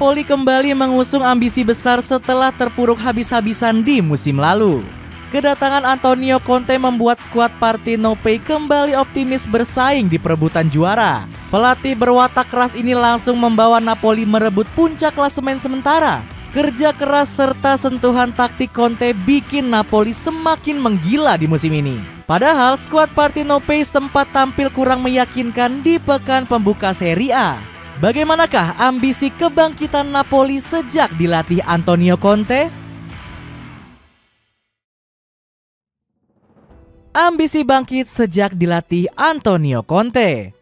Napoli kembali mengusung ambisi besar setelah terpuruk habis-habisan di musim lalu. Kedatangan Antonio Conte membuat skuad Partenope kembali optimis bersaing di perebutan juara. Pelatih berwatak keras ini langsung membawa Napoli merebut puncak klasemen sementara. Kerja keras serta sentuhan taktik Conte bikin Napoli semakin menggila di musim ini. Padahal skuad Partenope sempat tampil kurang meyakinkan di pekan pembuka Serie A. Bagaimanakah ambisi kebangkitan Napoli sejak dilatih Antonio Conte? Ambisi bangkit sejak dilatih Antonio Conte.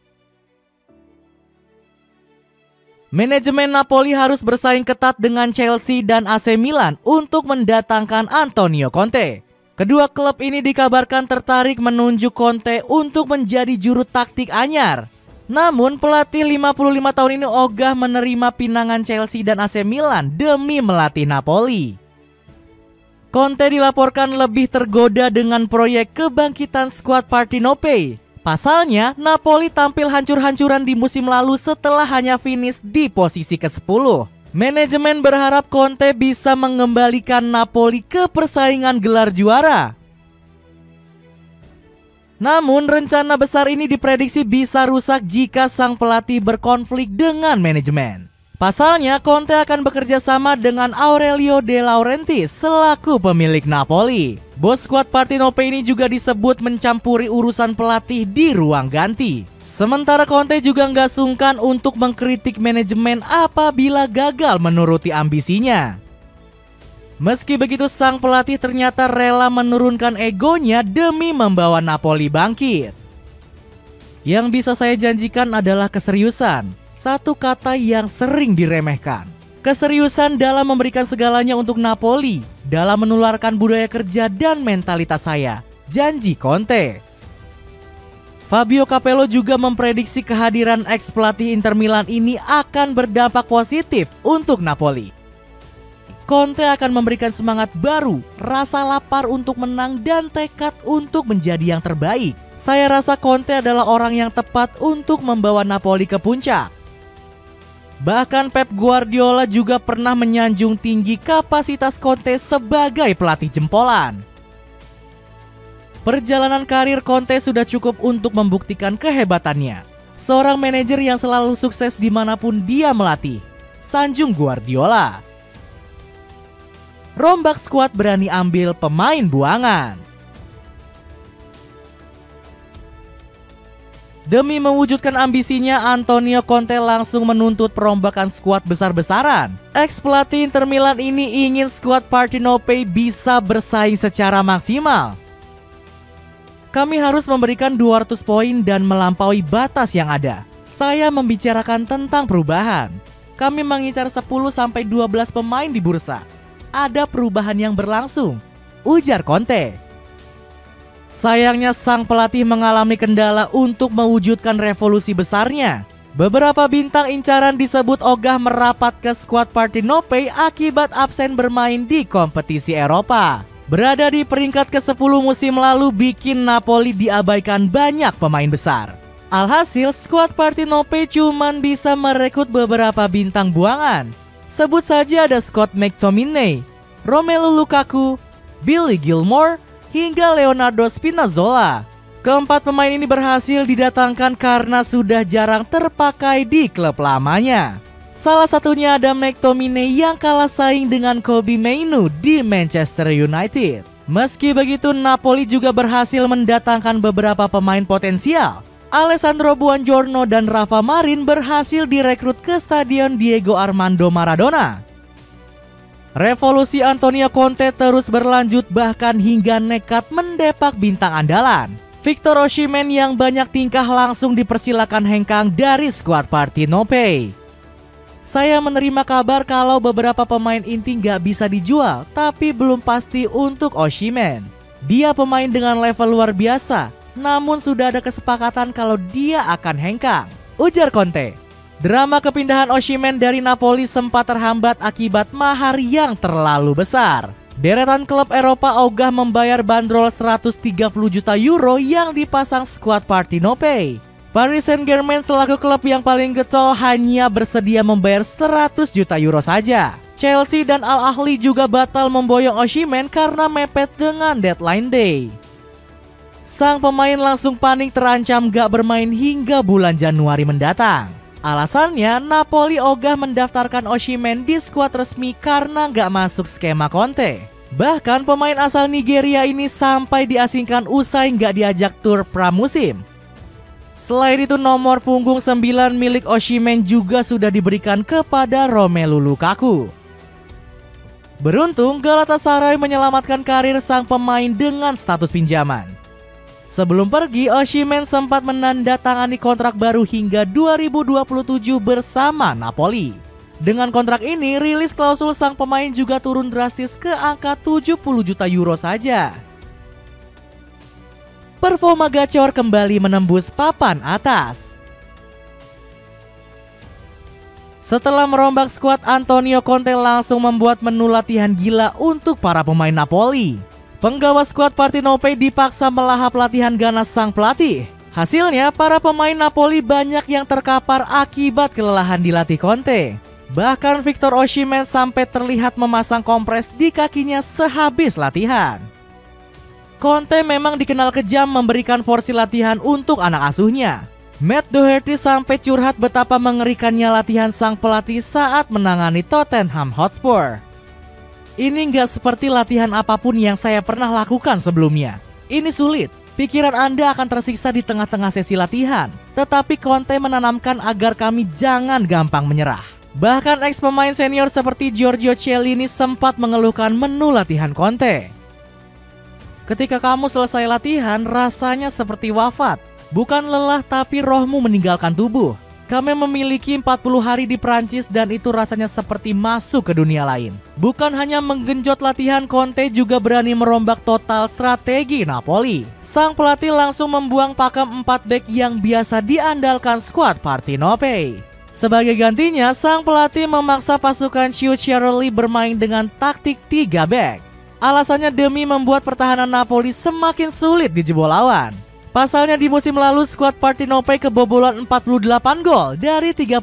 Manajemen Napoli harus bersaing ketat dengan Chelsea dan AC Milan untuk mendatangkan Antonio Conte. Kedua klub ini dikabarkan tertarik menunjuk Conte untuk menjadi juru taktik anyar. Namun pelatih 55 tahun ini ogah menerima pinangan Chelsea dan AC Milan demi melatih Napoli. Conte dilaporkan lebih tergoda dengan proyek kebangkitan skuad Partenope. Pasalnya, Napoli tampil hancur-hancuran di musim lalu setelah hanya finish di posisi ke-10. Manajemen berharap Conte bisa mengembalikan Napoli ke persaingan gelar juara. Namun rencana besar ini diprediksi bisa rusak jika sang pelatih berkonflik dengan manajemen. Pasalnya Conte akan bekerja sama dengan Aurelio De Laurentiis selaku pemilik Napoli. Bos skuad Partenope ini juga disebut mencampuri urusan pelatih di ruang ganti. Sementara Conte juga nggak sungkan untuk mengkritik manajemen apabila gagal menuruti ambisinya. Meski begitu, sang pelatih ternyata rela menurunkan egonya demi membawa Napoli bangkit. Yang bisa saya janjikan adalah keseriusan, satu kata yang sering diremehkan. Keseriusan dalam memberikan segalanya untuk Napoli, dalam menularkan budaya kerja dan mentalitas saya. Janji Conte. Fabio Capello juga memprediksi kehadiran ex-pelatih Inter Milan ini akan berdampak positif untuk Napoli. Conte akan memberikan semangat baru, rasa lapar untuk menang dan tekad untuk menjadi yang terbaik. Saya rasa Conte adalah orang yang tepat untuk membawa Napoli ke puncak. Bahkan Pep Guardiola juga pernah menyanjung tinggi kapasitas Conte sebagai pelatih jempolan. Perjalanan karir Conte sudah cukup untuk membuktikan kehebatannya. Seorang manajer yang selalu sukses dimanapun dia melatih. Sanjung Guardiola. Rombak skuad berani ambil pemain buangan. Demi mewujudkan ambisinya, Antonio Conte langsung menuntut perombakan skuad besar-besaran. Ex-pelatih Inter Milan ini ingin skuad Partenope bisa bersaing secara maksimal. Kami harus memberikan 200 poin dan melampaui batas yang ada. Saya membicarakan tentang perubahan. Kami mengincar 10-12 pemain di bursa. Ada perubahan yang berlangsung, ujar Conte. Sayangnya sang pelatih mengalami kendala untuk mewujudkan revolusi besarnya. Beberapa bintang incaran disebut ogah merapat ke skuad Partenope akibat absen bermain di kompetisi Eropa. Berada di peringkat ke-10 musim lalu bikin Napoli diabaikan banyak pemain besar. Alhasil skuad Partenope cuman bisa merekrut beberapa bintang buangan. Sebut saja ada Scott McTominay, Romelu Lukaku, Billy Gilmour, hingga Leonardo Spinazzola. Keempat pemain ini berhasil didatangkan karena sudah jarang terpakai di klub lamanya. Salah satunya ada McTominay yang kalah saing dengan Kobbie Mainoo di Manchester United. Meski begitu, Napoli juga berhasil mendatangkan beberapa pemain potensial. Alessandro Buongiorno dan Rafa Marin berhasil direkrut ke Stadion Diego Armando Maradona. Revolusi Antonio Conte terus berlanjut bahkan hingga nekat mendepak bintang andalan. Victor Osimhen yang banyak tingkah langsung dipersilakan hengkang dari skuad Partenope. Saya menerima kabar kalau beberapa pemain inti nggak bisa dijual, tapi belum pasti untuk Osimhen. Dia pemain dengan level luar biasa. Namun sudah ada kesepakatan kalau dia akan hengkang, ujar Conte. Drama kepindahan Osimhen dari Napoli sempat terhambat akibat mahar yang terlalu besar. Deretan klub Eropa ogah membayar bandrol 130 juta euro yang dipasang skuad Partenope. Paris Saint-Germain selaku klub yang paling getol hanya bersedia membayar 100 juta euro saja. Chelsea dan Al Ahly juga batal memboyong Osimhen karena mepet dengan deadline day. Sang pemain langsung panik, terancam gak bermain hingga bulan Januari mendatang. Alasannya, Napoli ogah mendaftarkan Osimhen di skuad resmi karena gak masuk skema Conte. Bahkan pemain asal Nigeria ini sampai diasingkan usai gak diajak tur pramusim. Selain itu, nomor punggung 9 milik Osimhen juga sudah diberikan kepada Romelu Lukaku. Beruntung, Galatasaray menyelamatkan karir sang pemain dengan status pinjaman. Sebelum pergi, Osimhen sempat menandatangani kontrak baru hingga 2027 bersama Napoli. Dengan kontrak ini, rilis klausul sang pemain juga turun drastis ke angka 70 juta euro saja. Performa gacor kembali menembus papan atas. Setelah merombak skuad, Antonio Conte langsung membuat menu latihan gila untuk para pemain Napoli. Penggawa skuad Partenope dipaksa melahap latihan ganas sang pelatih. Hasilnya, para pemain Napoli banyak yang terkapar akibat kelelahan dilatih Conte. Bahkan Victor Osimhen sampai terlihat memasang kompres di kakinya sehabis latihan. Conte memang dikenal kejam memberikan porsi latihan untuk anak asuhnya. Matt Doherty sampai curhat betapa mengerikannya latihan sang pelatih saat menangani Tottenham Hotspur. Ini nggak seperti latihan apapun yang saya pernah lakukan sebelumnya. Ini sulit, pikiran Anda akan tersiksa di tengah-tengah sesi latihan. Tetapi Conte menanamkan agar kami jangan gampang menyerah. Bahkan ex pemain senior seperti Giorgio Chiellini sempat mengeluhkan menu latihan Conte. Ketika kamu selesai latihan, rasanya seperti wafat. Bukan lelah tapi rohmu meninggalkan tubuh. Kami memiliki 40 hari di Prancis dan itu rasanya seperti masuk ke dunia lain. Bukan hanya menggenjot latihan, Conte juga berani merombak total strategi Napoli. Sang pelatih langsung membuang pakem 4 bek yang biasa diandalkan skuad Partenope. Sebagai gantinya, sang pelatih memaksa pasukan Sciucciarelli bermain dengan taktik 3 bek. Alasannya demi membuat pertahanan Napoli semakin sulit dijebol lawan. Pasalnya di musim lalu skuad Partenope kebobolan 48 gol dari 38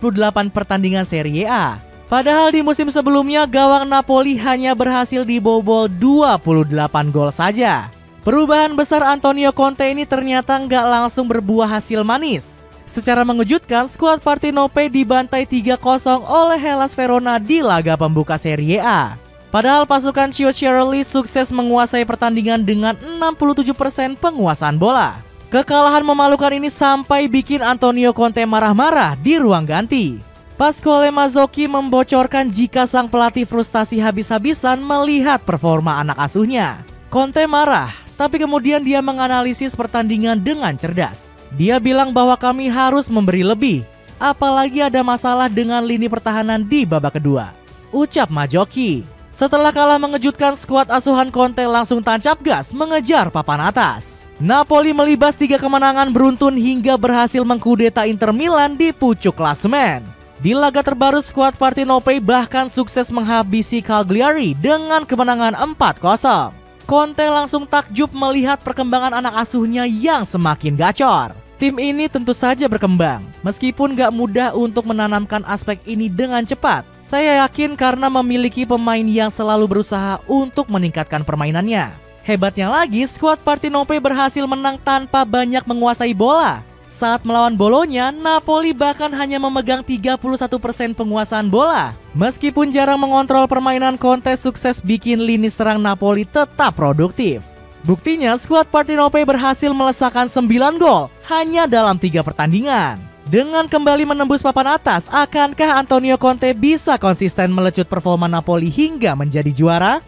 pertandingan Serie A. Padahal di musim sebelumnya gawang Napoli hanya berhasil dibobol 28 gol saja. Perubahan besar Antonio Conte ini ternyata nggak langsung berbuah hasil manis. Secara mengejutkan, skuad Partenope dibantai 3-0 oleh Hellas Verona di laga pembuka Serie A. Padahal pasukan Sciucciarelli sukses menguasai pertandingan dengan 67% penguasaan bola. Kekalahan memalukan ini sampai bikin Antonio Conte marah-marah di ruang ganti. Pasquale Mazzocchi membocorkan jika sang pelatih frustasi habis-habisan melihat performa anak asuhnya. Conte marah, tapi kemudian dia menganalisis pertandingan dengan cerdas. Dia bilang bahwa kami harus memberi lebih, apalagi ada masalah dengan lini pertahanan di babak kedua, ucap Mazzocchi. Setelah kalah mengejutkan, skuad asuhan Conte langsung tancap gas mengejar papan atas. Napoli melibas 3 kemenangan beruntun hingga berhasil mengkudeta Inter Milan di pucuk klasemen. Di laga terbaru, skuad Partenope bahkan sukses menghabisi Cagliari dengan kemenangan 4-0. Conte langsung takjub melihat perkembangan anak asuhnya yang semakin gacor. Tim ini tentu saja berkembang, meskipun gak mudah untuk menanamkan aspek ini dengan cepat. Saya yakin karena memiliki pemain yang selalu berusaha untuk meningkatkan permainannya. Hebatnya lagi, skuad Partenope berhasil menang tanpa banyak menguasai bola. Saat melawan Bolonya, Napoli bahkan hanya memegang 31% penguasaan bola. Meskipun jarang mengontrol permainan, Conte sukses bikin lini serang Napoli tetap produktif. Buktinya, skuad Partenope berhasil melesakkan 9 gol hanya dalam 3 pertandingan. Dengan kembali menembus papan atas, akankah Antonio Conte bisa konsisten melecut performa Napoli hingga menjadi juara?